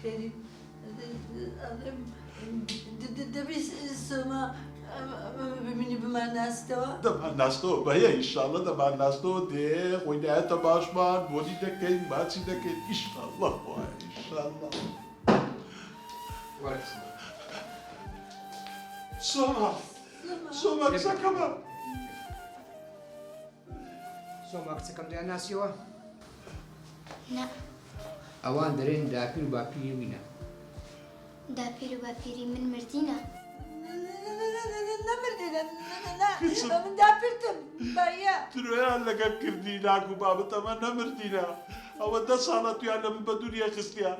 خيري دبي سما بمني بما الناس توا دبا الناس تو بهي ان شاء الله دبا الناس تو دي وينات باشمان بودي دكين باتي دكين ان شاء الله ان شاء الله وارك سوما كسكما سوما كسكم دي الناس يوا لا اوان درين دابير بابير وينا دابير وبابيري من مردينا لا من دابرتم بايا تروي لك كردينا بابا تمام مردينا او دسالت يا من بدنيا خستيا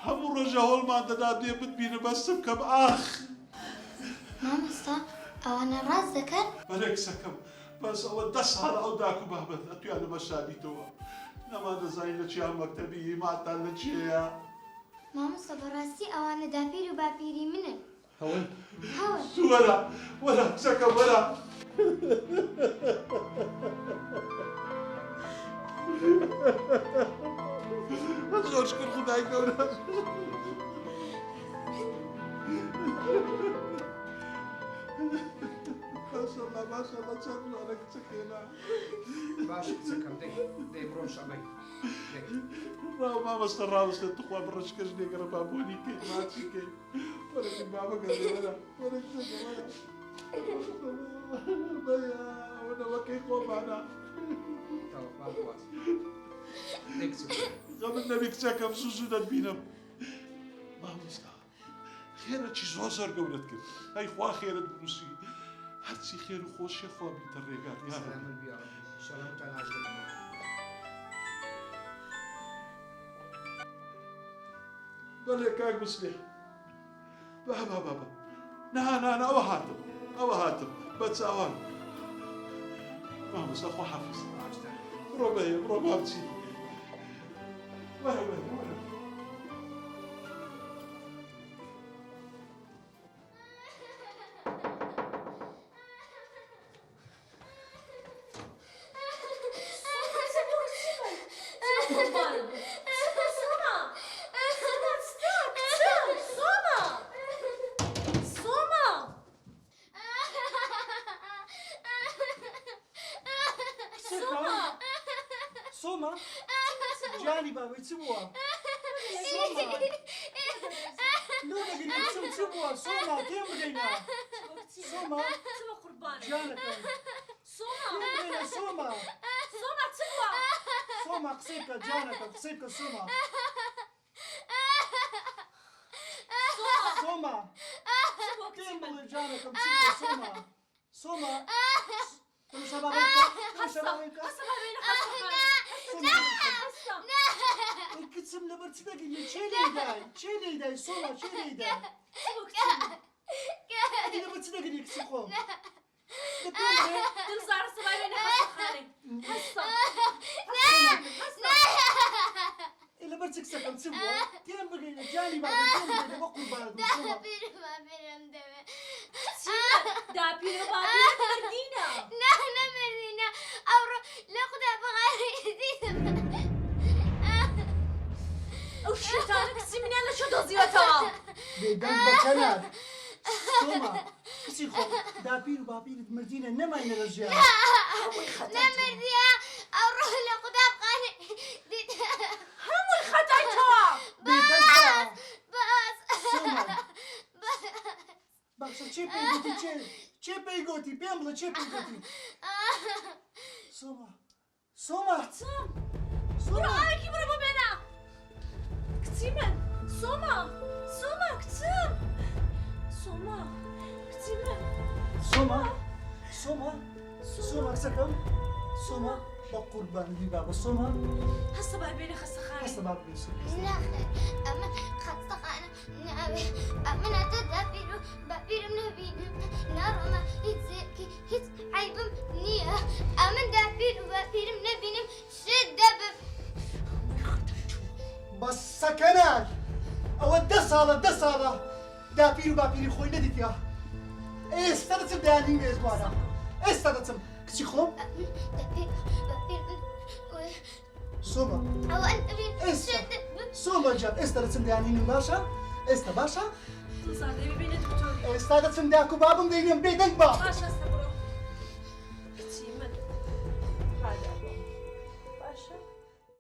هم رجعوا ما دادي بتبين بس كم اخ ماما استا او انا راس ذكر برك سكم بس او دسال او داكو بابا اتيا مشادي تو نما دزاين شي مكتبي ما تعلن شي ماما استا براسي او انا دابير وبابيري منن هون ولا سكم ولا أشكر خداي كونا ما شاء الله تصدق عليك سكينة باش كسكم دي بروش ابي راو ما مستراوس تقوى برش كجني قرب ابوني كي ما تشكي ولكن بابا قال ولا سكم ولا وانا وكي قوم معنا تو باكواس نكسب قبل نبيك ساكم سوسو بينام ما مستا خيرة شي زوزر قولتك هاي خوا خيرة بروسي هرسي خير وخوش يا خوا بنت الرجال يا سلام رب البيار ان شاء الله تعالى عجبك بلي كاك مسلح بابا نا او هاتم بس اوان ما مستا خو حافظ روبابتي ولا سوما جاني بابا تسوى سوما لولا قلت تسوى سوما كيف بغينا سوما قربان جانك سوما سوما تسوى سوما قصيبك جانك قصيبك سوما سوما كيف بغي جانك تسوى سوما سوما كل شبابك الكتسم لبرت دقيقة شيلي داي سوما شيلي داي أنا لبرت دقيقة كتسخون تنزار الصغيرين خالي هسه إلا برتك سكن سوى كم بقينا جاني بعد كم بقينا بقول بعد سوما دابير مردينا لا مردينا أو لقد بغاري وش تانك سمني أنا شو دزيتها بيدان بكنار سوما كسيخو دابير وبابير مردينا نما ينرجع لا مرديا أو لقد بغاري هم الختايتها بيدان بس سوما بس چه بيگوتي بيمبلا چه بيگوتي سوما برو عليكي برو ببنا كتيمن سوما كتيم سوما سوما سكم سوما بقربان لي بابا سوما هسه بابيني خسه خالي هسه بابا لا أمن خطق أنا أمن أتدابير بابير منبي نار ما يتزكي هيت عيب نية أمن دابير بابير منبي شدة بس سكنال او الدسالة دابير وبابير خوي نديت يا ايه استنتم داني ميزوانا ايه استنتم كسيخوم دابير سوما أو أنت سوما ماڵۆجان ئێستا دەچم دەیانهێنم باشە ئێستا باشە تەزان دەبێ بینە دکتۆر ئێستا دەچم داک و بابم دەینێم بێدەنگ بە باشە